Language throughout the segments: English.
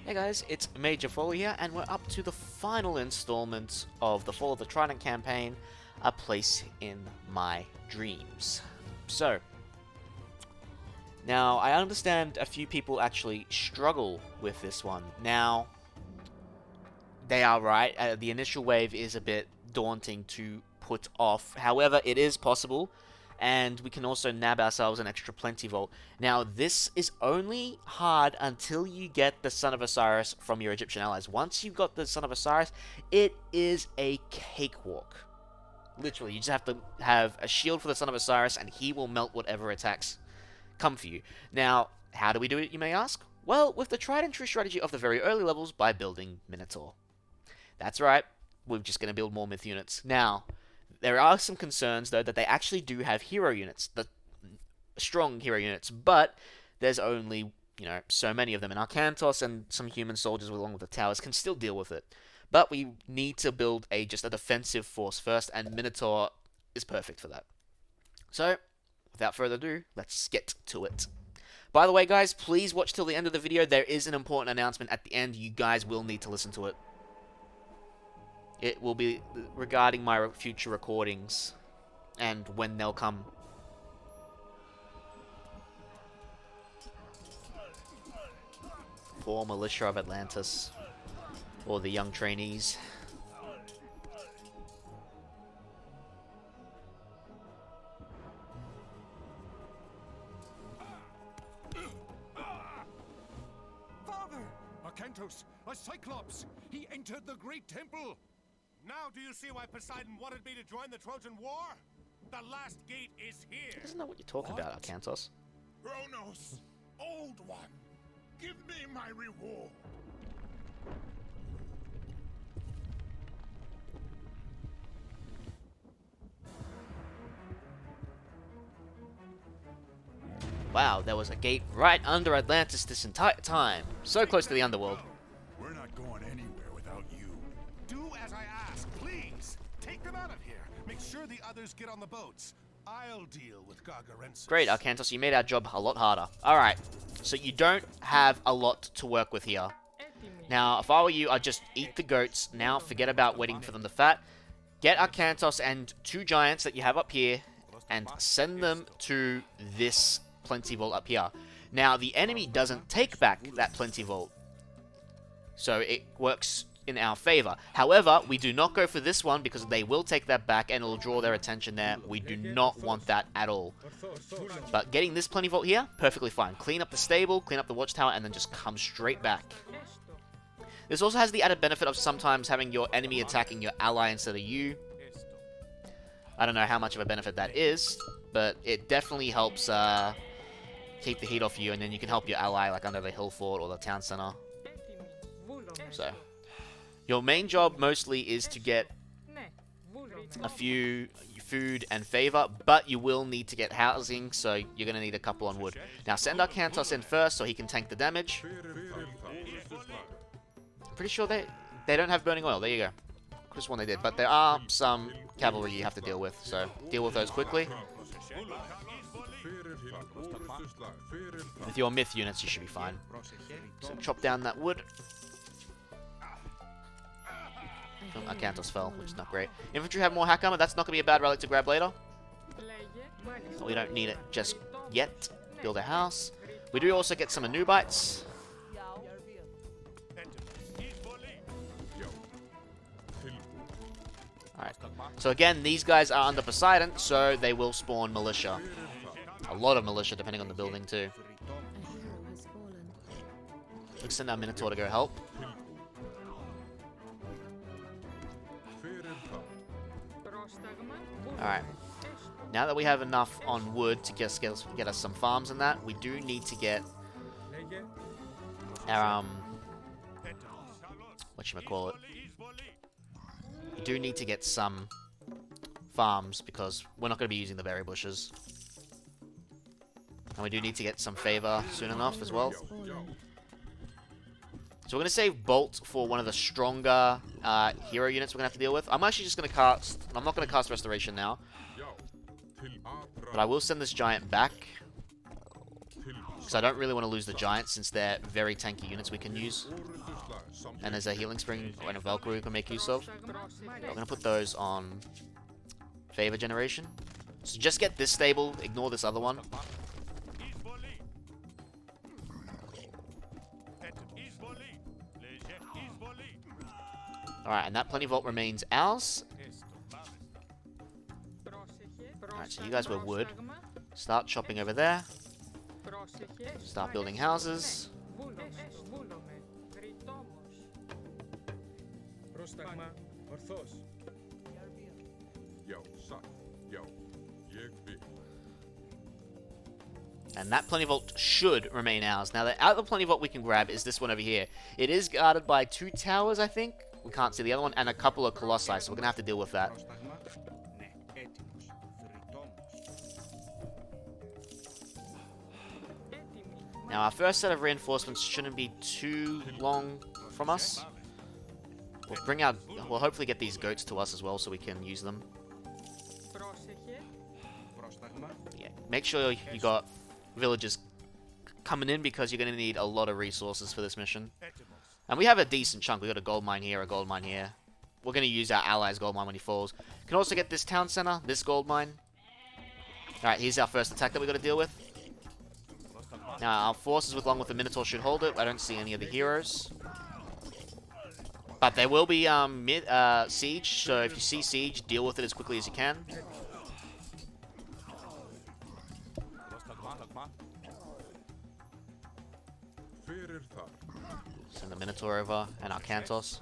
Hey guys, it's Major Foley here, and we're up to the final installment of the Fall of the Trident campaign, A Place in My Dreams. So, now I understand a few people actually struggle with this one. Now, they are right, the initial wave is a bit daunting to put off. However, it is possible, and we can also nab ourselves an extra plenty vault. Now, this is only hard until you get the Son of Osiris from your Egyptian allies. Once you've got the Son of Osiris, it is a cakewalk. Literally, you just have to have a shield for the Son of Osiris, and he will melt whatever attacks come for you. Now, how do we do it, you may ask? Well, with the tried and true strategy of the very early levels by building Minotaur. That's right, we're just going to build more myth units. Now, there are some concerns, though, that they actually do have hero units, the strong hero units, but there's only, so many of them, and Arkantos and some human soldiers along with the towers can still deal with it. But we need to build just a defensive force first, and Minotaur is perfect for that. So, without further ado, let's get to it. By the way, guys, please watch till the end of the video. There is an important announcement at the end. You guys will need to listen to it. It will be regarding my future recordings and when they'll come. For Militia of Atlantis, or the young trainees. Father! Arkantos, a Cyclops! He entered the great temple! Now do you see why Poseidon wanted me to join the Trojan War? The last gate is here! Doesn't know what you're talking about, Arkantos. Kronos, old one, give me my reward! Wow, there was a gate right under Atlantis this entire time. So close to the underworld. We're not going anywhere without you. Do as I ask, please! Take them out of here! Make sure the others get on the boats. I'll deal with Gargarensis. Great, Arkantos, you made our job a lot harder. Alright, so you don't have a lot to work with here. Now, if I were you, I'd just eat the goats. Now, forget about waiting for them to fat. Get Arkantos and 2 giants that you have up here, and send them to this plenty vault up here. Now, the enemy doesn't take back that plenty vault, so it works in our favor. However, we do not go for this one because they will take that back and it'll draw their attention there. We do not want that at all. But getting this plenty vault here, perfectly fine. Clean up the stable, clean up the watchtower, and then just come straight back. This also has the added benefit of sometimes having your enemy attacking your ally instead of you. I don't know how much of a benefit that is, but it definitely helps keep the heat off you, and then you can help your ally like under the hill fort or the town center. So, your main job mostly is to get a few food and favor, but you will need to get housing, so you're going to need a couple on wood. Now, send Arkantos in first so he can tank the damage. I'm pretty sure they don't have burning oil. There you go. Could have sworn they did, but there are some cavalry you have to deal with, so deal with those quickly. With your myth units, you should be fine. So chop down that wood. Arkantos fell, which is not great. Infantry have more hack armor. That's not going to be a bad relic to grab later. We don't need it just yet. Build a house. We do also get some Anubites. Alright. So again, these guys are under Poseidon, so they will spawn militia. A lot of militia, depending on the building, too. Let's send our Minotaur to go help. Alright. Now that we have enough on wood to get us some farms and that, we do need to get our, whatchamacallit. We do need to get some farms, because we're not going to be using the berry bushes. And we do need to get some favor soon enough as well. So we're going to save Bolt for one of the stronger hero units we're going to have to deal with. I'm actually just going to cast... I'm not going to cast Restoration now. But I will send this giant back. because I don't really want to lose the giants since they're very tanky units we can use. And there's a healing spring and a Valkyrie we can make use of. I'm going to put those on favour generation. So just get this stable, ignore this other one. Alright, and that Plenty Vault remains ours. Alright, so you guys were wood. Start chopping over there. Start building houses. And that Plenty Vault should remain ours. Now, the other Plenty Vault we can grab is this one over here. It is guarded by 2 towers, I think. We can't see the other one, and a couple of colossi, so we're going to have to deal with that. Now, our first set of reinforcements shouldn't be too long from us. We'll hopefully get these goats to us as well, so we can use them. Yeah, make sure you got villagers coming in, because you're going to need a lot of resources for this mission. And we have a decent chunk. We got a gold mine here, a gold mine here. We're going to use our allies' gold mine when he falls. Can also get this town center, this gold mine. Alright, here's our first attack that we got to deal with. Now, our forces along with the Minotaur should hold it. I don't see any of the heroes. But there will be siege, so if you see siege, deal with it as quickly as you can. Send the Minotaur over and our Cantos.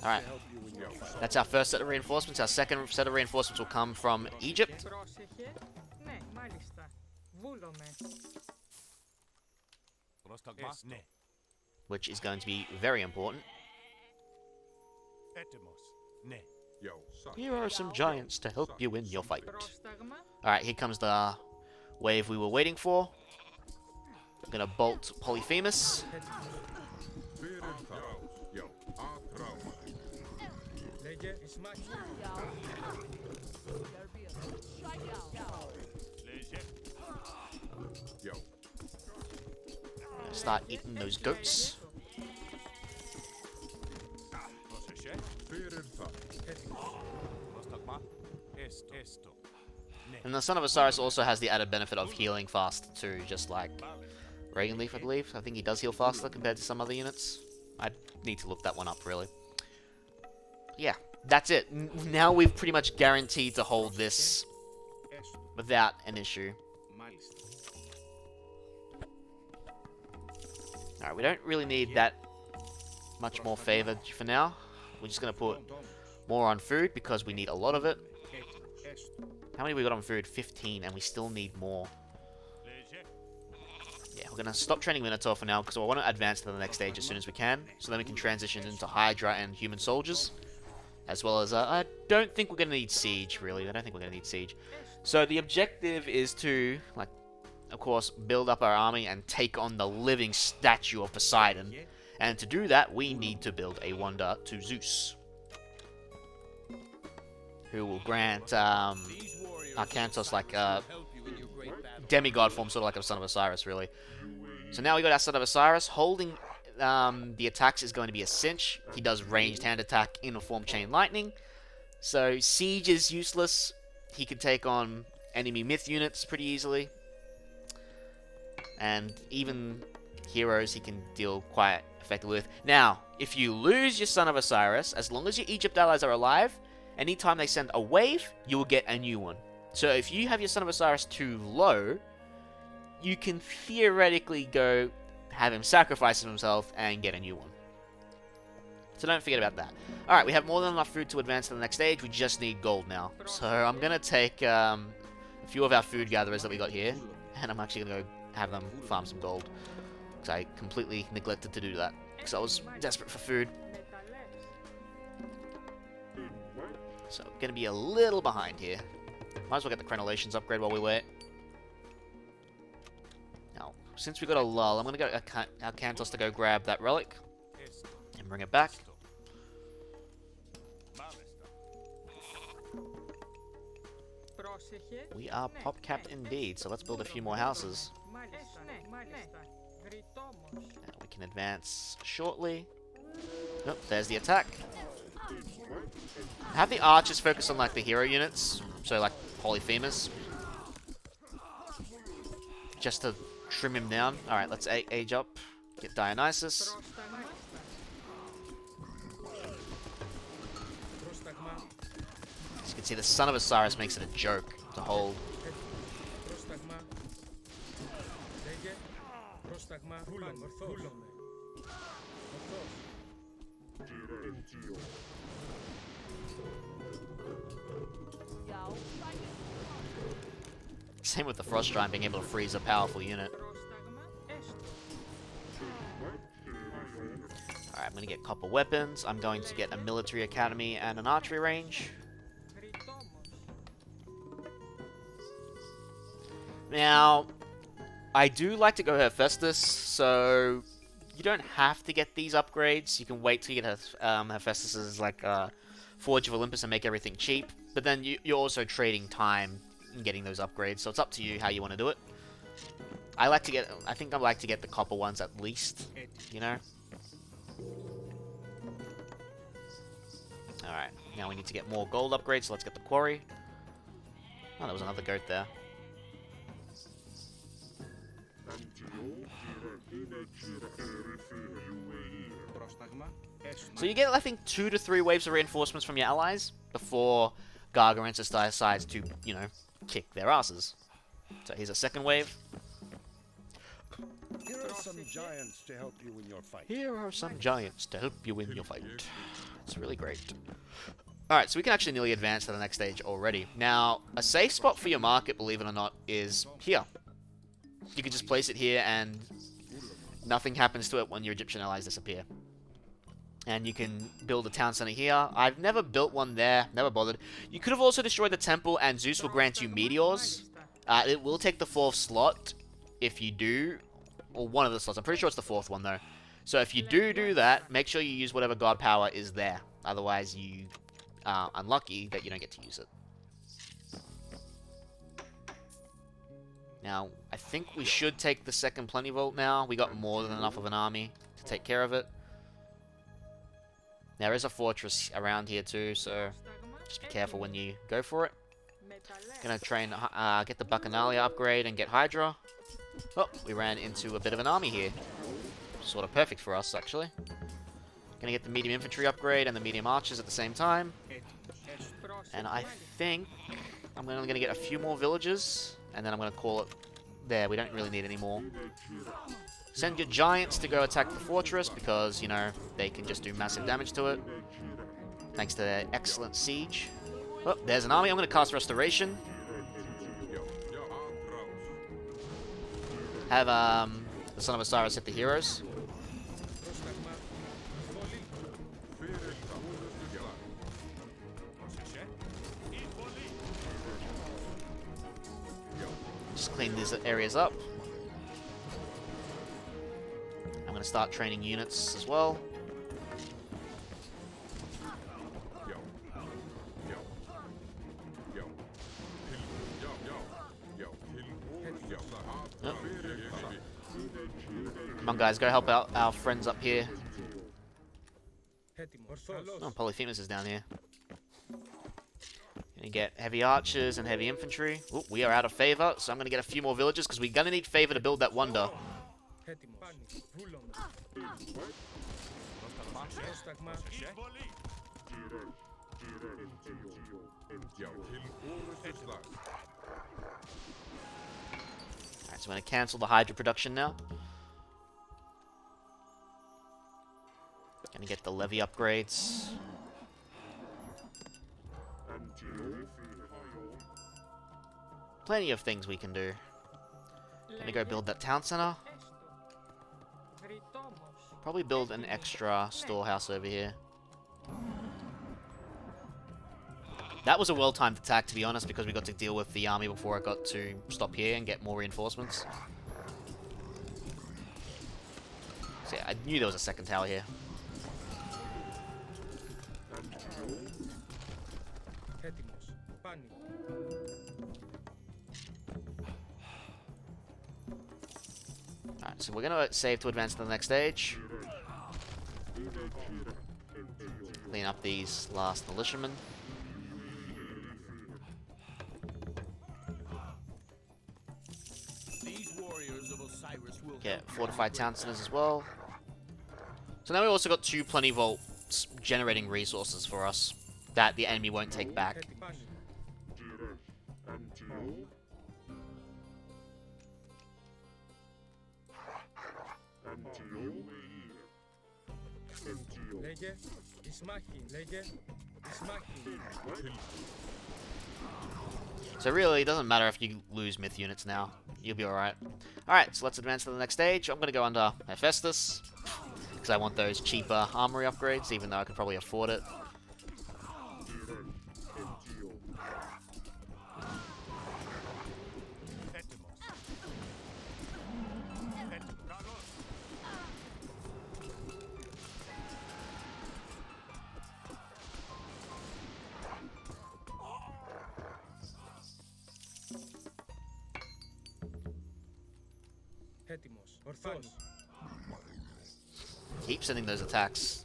Alright, that's our first set of reinforcements. Our second set of reinforcements will come from Egypt. Which is going to be very important. Here are some giants to help you in your fight. Alright, here comes the wave we were waiting for. I'm gonna bolt Polyphemus. Start eating those goats. And the Son of Osiris also has the added benefit of healing fast too, just like Reagan Leaf, I believe. I think he does heal faster compared to some other units. I need to look that one up, really. Yeah, that's it. Now we've pretty much guaranteed to hold this without an issue. Alright, we don't really need that much more favour for now. We're just going to put more on food because we need a lot of it. How many we got on food? 15, and we still need more. Yeah, we're going to stop training Minotaur for now because I want to advance to the next stage as soon as we can. So then we can transition into Hydra and human soldiers. As well as, I don't think we're going to need siege, really. I don't think we're going to need siege. So the objective is to, like, of course, build up our army and take on the living statue of Poseidon. And to do that, we need to build a wonder to Zeus, who will grant Arcantos like a demigod form, sort of like a Son of Osiris, really. So now we got our Son of Osiris. Holding the attacks is going to be a cinch. He does ranged hand attack in a form chain lightning. So siege is useless. He can take on enemy myth units pretty easily. And even heroes he can deal quite effectively with. Now, if you lose your Son of Osiris, as long as your Egypt allies are alive, anytime they send a wave, you will get a new one. So if you have your Son of Osiris too low, you can theoretically go have him sacrifice himself and get a new one. So don't forget about that. Alright, we have more than enough food to advance to the next stage. We just need gold now. So I'm going to take a few of our food gatherers that we got here, and I'm actually going to go have them farm some gold. Because I completely neglected to do that. Because I was desperate for food. So, going to be a little behind here. Might as well get the crenellations upgrade while we wait. Now, since we got a lull, I'm going to go our Cantos to go grab that relic. And bring it back. We are pop-capped indeed, so let's build a few more houses. We can advance shortly. Oh, there's the attack. Have the archers focus on like the hero units, so like Polyphemus, just to trim him down. All right, let's age up, get Dionysus. As you can see, the Son of Osiris makes it a joke to hold. Same with the Frost Giant being able to freeze a powerful unit. Alright, I'm going to get copper weapons. I'm going to get a military academy and an archery range. Now, I do like to go Hephaestus, so you don't have to get these upgrades. You can wait till you get Hephaestus's like Forge of Olympus and make everything cheap. But then you're also trading time in getting those upgrades, so it's up to you how you want to do it. I think I like to get the copper ones at least, you know. Alright, now we need to get more gold upgrades, so let's get the quarry. Oh, there was another goat there. So you get, I think, 2 to 3 waves of reinforcements from your allies before Gargantus decides to, you know, kick their asses. So here's a second wave. Here are some giants to help you in your fight. Here are some giants to help you in your fight. It's really great. Alright, so we can actually nearly advance to the next stage already. Now, a safe spot for your market, believe it or not, is here. You can just place it here and nothing happens to it when your Egyptian allies disappear. And you can build a town center here. I've never built one there, never bothered. You could have also destroyed the temple and Zeus will grant you meteors. It will take the 4th slot if you do, or one of the slots. I'm pretty sure it's the 4th one though. So if you do that, make sure you use whatever god power is there. Otherwise you are unlucky that you don't get to use it. Now, I think we should take the second Plentyvault now. We got more than enough of an army to take care of it. There is a fortress around here too, so just be careful when you go for it. Gonna try and get the Bacchanalia upgrade and get Hydra. Oh, we ran into a bit of an army here. Sort of perfect for us, actually. Gonna get the medium infantry upgrade and the medium archers at the same time. And I think I'm only gonna get a few more villages, and then I'm gonna call it there. We don't really need any more. Send your giants to go attack the fortress because, you know, they can just do massive damage to it. Thanks to their excellent siege. Oh, there's an army. I'm going to cast Restoration. Have the Son of Osiris hit the heroes. Just clean these areas up. I'm going to start training units as well. Oh. Come on guys, go help out our friends up here. Oh, Polyphemus is down here. Gonna get heavy archers and heavy infantry. Ooh, we are out of favour, so I'm gonna get a few more villages because we're gonna need favour to build that wonder. Alright, so I'm gonna cancel the Hydra production now. Gonna get the levy upgrades. Plenty of things we can do. Gonna go build that town center. Probably build an extra storehouse over here. That was a well-timed attack, to be honest, because we got to deal with the army before it got to stop here and get more reinforcements. So yeah, I knew there was a second tower here. So we're gonna save to advance to the next stage. Clean up these last militiamen. These warriors of Osiris will Get fortified town centers as well. So now we also got 2 plenty vaults generating resources for us that the enemy won't take back. So really, it doesn't matter if you lose myth units now. You'll be alright. Alright, so let's advance to the next stage. I'm going to go under Hephaestus, because I want those cheaper armory upgrades, even though I could probably afford it. Keep sending those attacks.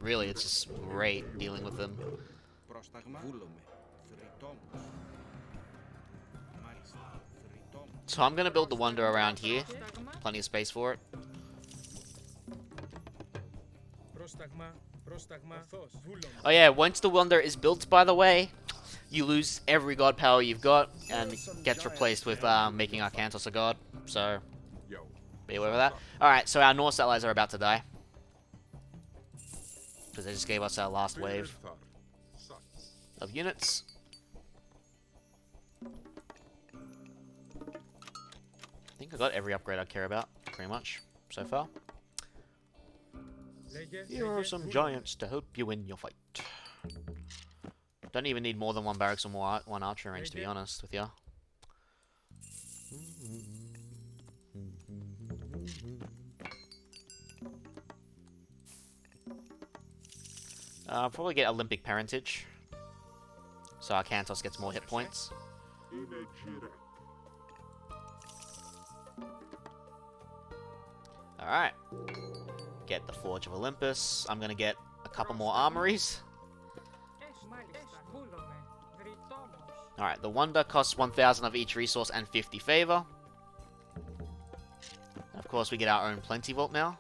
Really, it's just great dealing with them. So I'm going to build the Wonder around here. Plenty of space for it. Oh yeah, once the Wonder is built, by the way, you lose every god power you've got, and it gets replaced with making Arcantos a god. So, be aware of that. Alright, so our Norse allies are about to die. Because they just gave us our last wave of units. I think I got every upgrade I care about, pretty much, so far. Here are some giants to help you in your fight. Don't even need more than 1 barracks or more one archer range, to be honest with you. I'll probably get Olympic parentage, so Arcantos gets more hit points. Alright. Get the Forge of Olympus. I'm gonna get a couple more armories. Alright, the Wonder costs 1,000 of each resource and 50 favor. And of course, we get our own Plenty Vault now.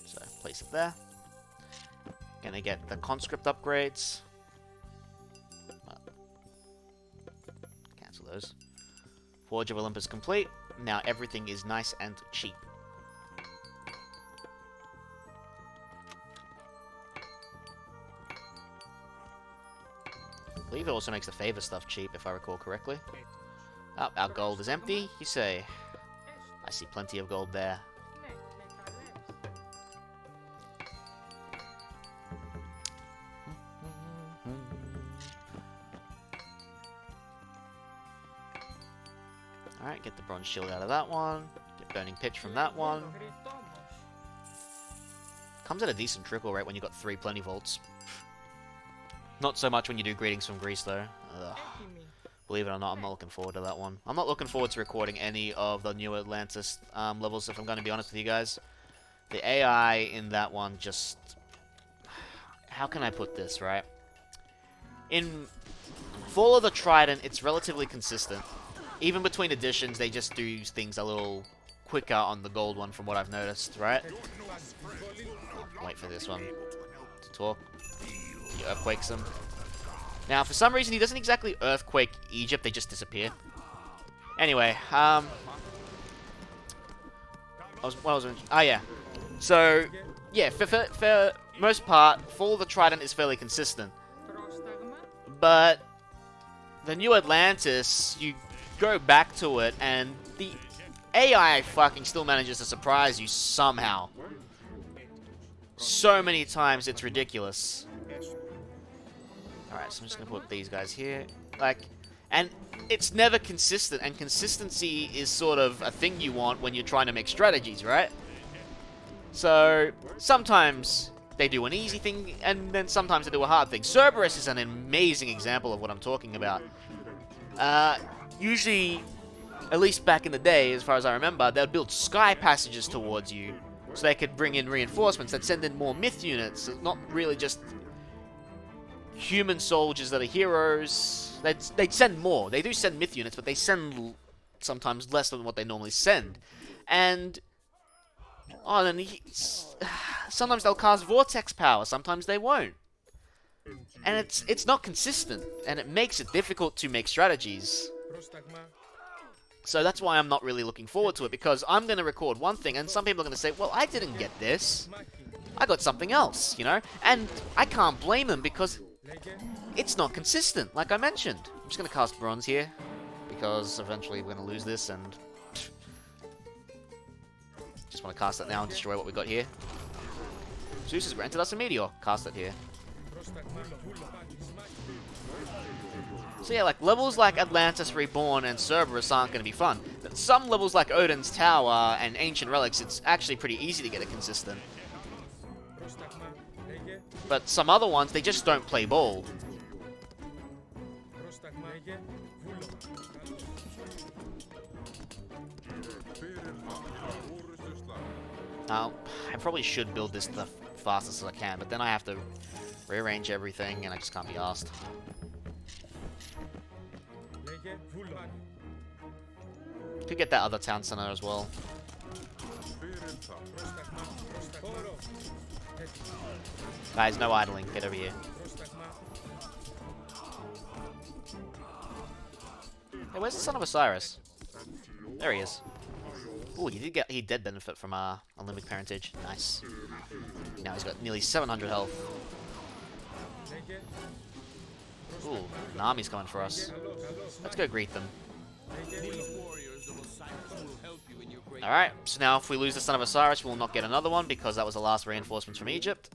So, place it there. Gonna get the conscript upgrades. Well, cancel those. Forge of Olympus complete. Now everything is nice and cheap. I believe it also makes the favor stuff cheap, if I recall correctly. Oh, our gold is empty, you say. I see plenty of gold there. Alright, get the bronze shield out of that one. Get burning pitch from that one. Comes at a decent trickle rate when you got 3 plenty vaults. Not so much when you do greetings from Greece though. Ugh. Believe it or not, I'm not looking forward to that one. I'm not looking forward to recording any of the new Atlantis levels, if I'm going to be honest with you guys. The AI in that one just... How can I put this, right? In Fall of the Trident, it's relatively consistent. Even between editions, they just do things a little quicker on the gold one from what I've noticed, right? Wait for this one to talk. He earthquakes them. Now, for some reason, he doesn't exactly earthquake Egypt, they just disappear. Anyway, oh yeah. So, yeah, for most part, Fall of the Trident is fairly consistent. But the new Atlantis, you go back to it, and the AI fucking still manages to surprise you somehow. So many times, it's ridiculous. Alright, so I'm just gonna put these guys here. Like, and it's never consistent, and consistency is sort of a thing you want when you're trying to make strategies, right? So, sometimes they do an easy thing, and then sometimes they do a hard thing. Cerberus is an amazing example of what I'm talking about. Usually, at least back in the day, as far as I remember, they'd build sky passages towards you, so they could bring in reinforcements. They'd send in more myth units, not really just human soldiers that are heroes. They'd send more. They do send myth units, but they send sometimes less than what they normally send. And sometimes they'll cast vortex power, sometimes they won't. And it's not consistent, and it makes it difficult to make strategies. So that's why I'm not really looking forward to it, because I'm going to record one thing, and some people are going to say, well, I didn't get this. I got something else, you know? And I can't blame them, because it's not consistent, like I mentioned. I'm just going to cast bronze here, because eventually we're going to lose this, and just want to cast it now and destroy what we got here. Zeus has granted us a meteor. Cast it here. So yeah, like, levels like Atlantis Reborn and Cerberus aren't going to be fun. Some levels like Odin's Tower and Ancient Relics, it's actually pretty easy to get it consistent. But some other ones, they just don't play ball. Now, I probably should build this the fastest as I can, but then I have to rearrange everything, and I just can't be asked. Could get that other town center as well. Guys, no idling. Get over here. Hey, where's the Son of Osiris? There he is. Ooh, he did benefit from Olympic parentage. Nice. Now he's got nearly 700 health. Ooh, an army's coming for us. Let's go greet them. Alright, so now if we lose the Son of Osiris, we'll not get another one, because that was the last reinforcements from Egypt.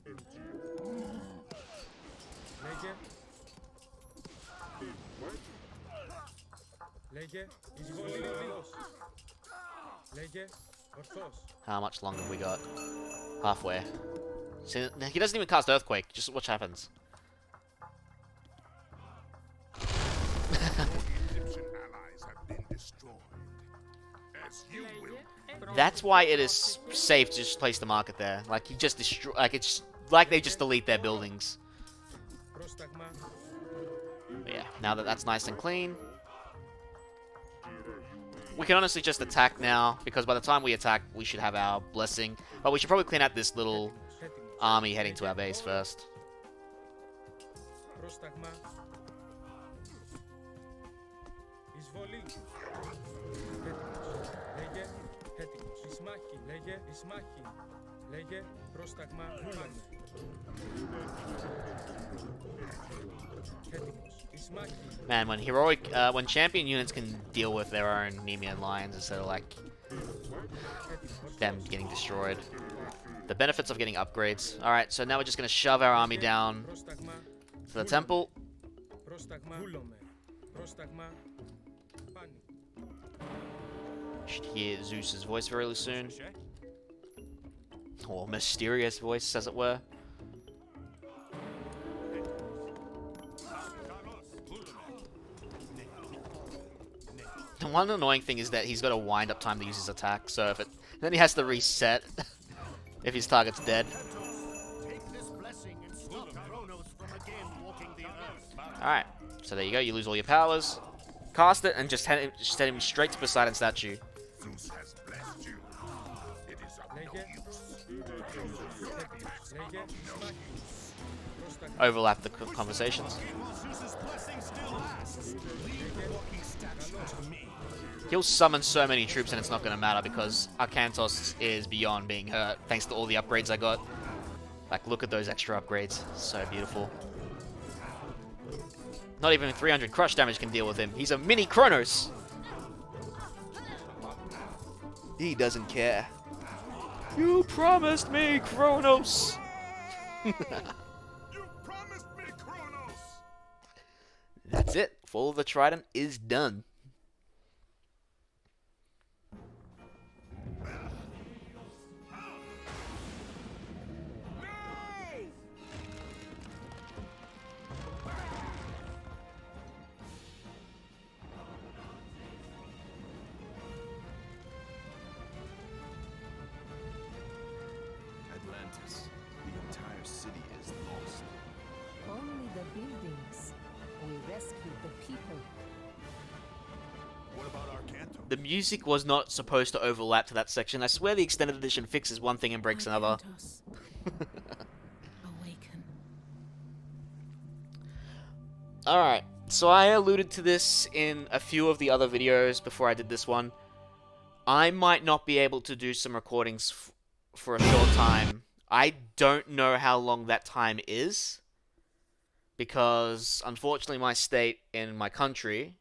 How much longer have we got? Halfway. So, he doesn't even cast Earthquake, just watch what happens. That's why it is safe to just place the market there. Like, he just destroy. Like, it's like they just delete their buildings. But yeah, now that that's nice and clean, we can honestly just attack now, because by the time we attack, we should have our blessing. But we should probably clean out this little army heading to our base first. Man, when champion units can deal with their own Nemean lions instead of like them getting destroyed. The benefits of getting upgrades. Alright, so now we're just gonna shove our army down to the temple. Should hear Zeus's voice very soon. Or mysterious voice, as it were. The one annoying thing is that he's got a wind-up time to use his attack, so if it then he has to reset if his target's dead. Alright, so there you go, you lose all your powers. Cast it and just send him straight to Poseidon's statue. Zeus has blessed you. It is of no use. Overlap the conversations. He'll summon so many troops and it's not going to matter, because Arkantos is beyond being hurt thanks to all the upgrades I got. Like, look at those extra upgrades. So beautiful. Not even 300 crush damage can deal with him. He's a mini Kronos. He doesn't care. You promised me, Kronos. You promised me, Kronos. That's it. Fall of the Trident is done. The music was not supposed to overlap to that section. I swear the extended edition fixes one thing and breaks another. Awaken. Alright, so I alluded to this in a few of the other videos before I did this one. I might not be able to do some recordings for a short time. I don't know how long that time is, because unfortunately my state in my country,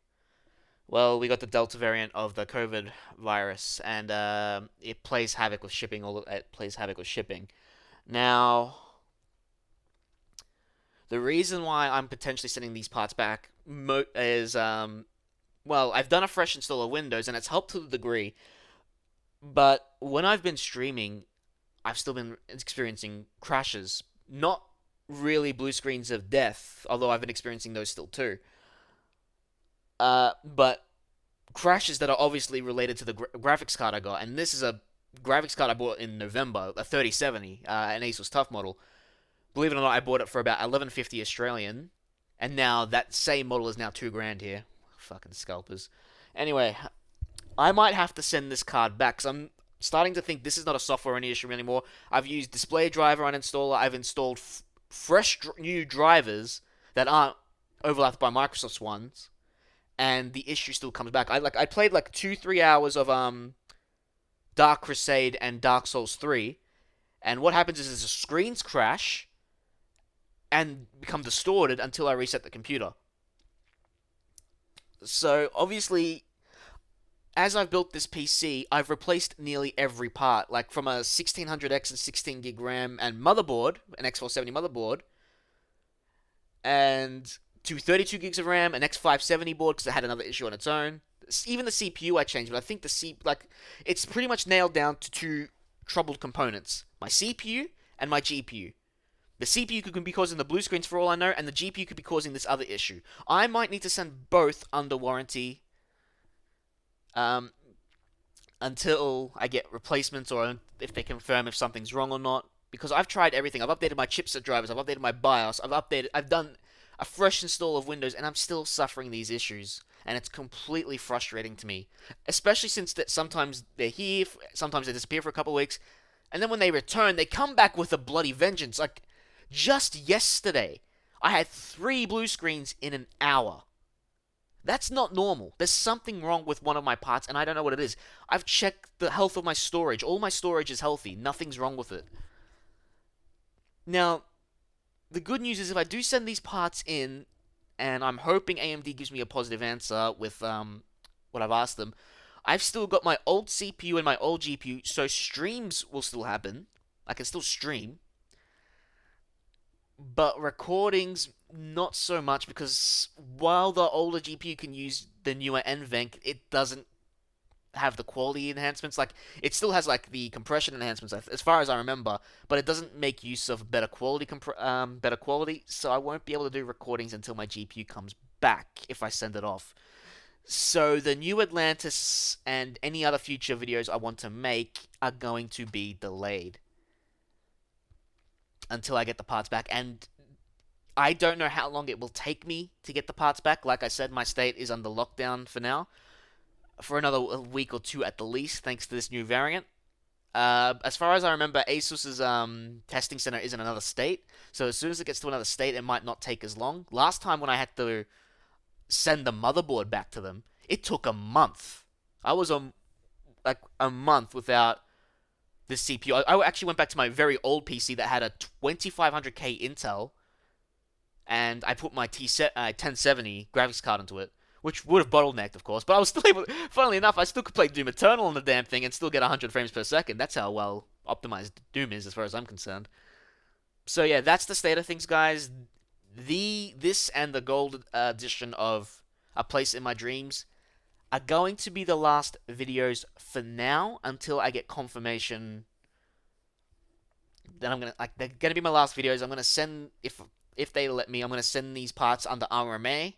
well, we got the Delta variant of the COVID virus, and it plays havoc with shipping. It plays havoc with shipping. Now, the reason why I'm potentially sending these parts back is, well, I've done a fresh install of Windows, and it's helped to a degree. But when I've been streaming, I've still been experiencing crashes. Not really blue screens of death, although I've been experiencing those still too. But crashes that are obviously related to the graphics card I got. And this is a graphics card I bought in November, a 3070, an Asus TUF model. Believe it or not, I bought it for about 1150 Australian. And now that same model is now $2,000 here. Fucking scalpers. Anyway, I might have to send this card back, because I'm starting to think this is not a software any issue anymore. I've used display driver uninstaller. I've installed fresh new drivers that aren't overlapped by Microsoft's ones, and the issue still comes back. I played like 2-3 hours of Dark Crusade and Dark Souls 3, and what happens is the screens crash and become distorted until I reset the computer. So obviously, as I've built this PC, I've replaced nearly every part, like from a 1600X and 16 gig RAM and motherboard, an X470 motherboard, and to 32 gigs of RAM, an X570 board because it had another issue on its own. Even the CPU I changed, but I think it's pretty much nailed down to two troubled components: my CPU and my GPU. The CPU could be causing the blue screens for all I know, and the GPU could be causing this other issue. I might need to send both under warranty until I get replacements, or if they confirm if something's wrong or not. Because I've tried everything. I've updated my chipset drivers. I've updated my BIOS. I've done a fresh install of Windows, and I'm still suffering these issues. And it's completely frustrating to me, especially since that sometimes they're here, sometimes they disappear for a couple of weeks, and then when they return, they come back with a bloody vengeance. Like, just yesterday, I had 3 blue screens in an hour. That's not normal. There's something wrong with one of my parts, and I don't know what it is. I've checked the health of my storage. All my storage is healthy. Nothing's wrong with it. Now, the good news is if I do send these parts in, and I'm hoping AMD gives me a positive answer with what I've asked them, I've still got my old CPU and my old GPU, so streams will still happen. I can still stream. But recordings, not so much, because while the older GPU can use the newer NVENC, it doesn't have the quality enhancements. Like, it still has like the compression enhancements, as far as I remember, but it doesn't make use of better quality. So I won't be able to do recordings until my GPU comes back if I send it off. So the new Atlantis and any other future videos I want to make are going to be delayed until I get the parts back, and I don't know how long it will take me to get the parts back. Like I said, my state is under lockdown for now, for another week or two at the least, thanks to this new variant. As far as I remember, Asus's testing center is in another state, so as soon as it gets to another state, it might not take as long. Last time when I had to send the motherboard back to them, it took a month. I was like a month without the CPU. I actually went back to my very old PC that had a 2500K Intel, and I put my 1070 graphics card into it, which would have bottlenecked, of course, but I was still able. Funnily enough, I still could play Doom Eternal on the damn thing and still get 100 frames per second. That's how well optimized Doom is, as far as I'm concerned. So yeah, that's the state of things, guys. This and the gold edition of A Place in My Dreams are going to be the last videos for now until I get confirmation. Then they're gonna be my last videos. I'm gonna send, if they let me, I'm gonna send these parts under RMA,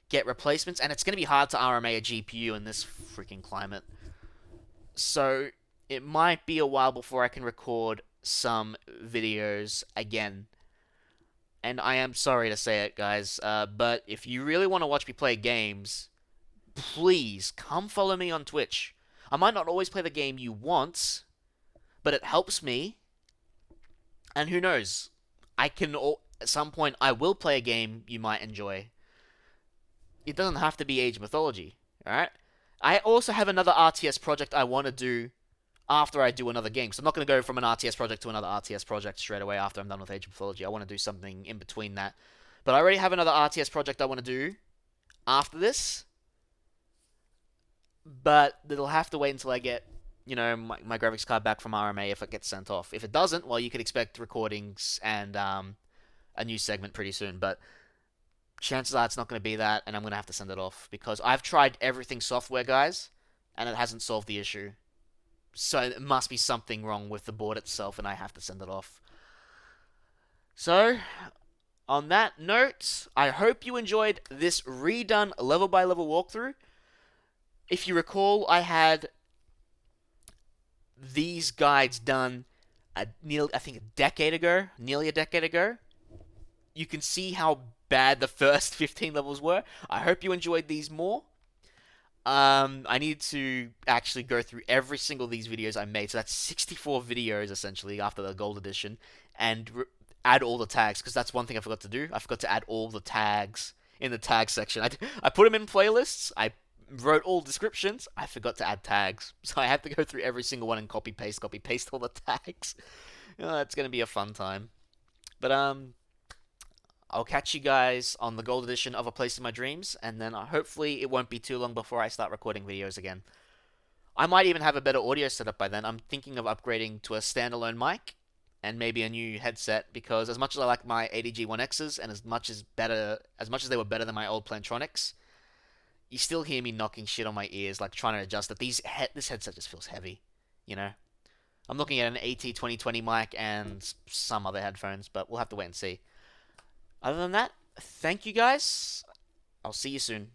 get replacements, and it's gonna be hard to RMA a GPU in this freaking climate. So it might be a while before I can record some videos again. And I am sorry to say it, guys, but if you really want to watch me play games, please come follow me on Twitch. I might not always play the game you want, but it helps me. And who knows? At some point I will play a game you might enjoy. It doesn't have to be Age of Mythology, alright? I also have another RTS project I want to do after I do another game. So I'm not going to go from an RTS project to another RTS project straight away after I'm done with Age of Mythology. I want to do something in between that. But I already have another RTS project I want to do after this. But it'll have to wait until I get, my graphics card back from RMA if it gets sent off. If it doesn't, well, you could expect recordings and a new segment pretty soon. But chances are it's not going to be that, and I'm going to have to send it off. Because I've tried everything software, guys, and it hasn't solved the issue. So it must be something wrong with the board itself, and I have to send it off. So, on that note, I hope you enjoyed this redone level-by-level walkthrough. If you recall, I had these guides done nearly a decade ago. You can see how bad the first 15 levels were. I hope you enjoyed these more. I need to actually go through every single of these videos I made. So that's 64 videos, essentially, after the gold edition. And add all the tags, because that's one thing I forgot to do. I forgot to add all the tags in the tag section. I put them in playlists. I wrote all descriptions. I forgot to add tags. So I have to go through every single one and copy paste all the tags. It's going to be a fun time. But, I'll catch you guys on the gold edition of A Place in My Dreams, and then hopefully it won't be too long before I start recording videos again. I might even have a better audio setup by then. I'm thinking of upgrading to a standalone mic and maybe a new headset, because as much as I like my ADG-1Xs and as much as they were better than my old Plantronics, you still hear me knocking shit on my ears, like trying to adjust it. This headset just feels heavy, I'm looking at an AT2020 mic and some other headphones, but we'll have to wait and see. Other than that, thank you guys. I'll see you soon.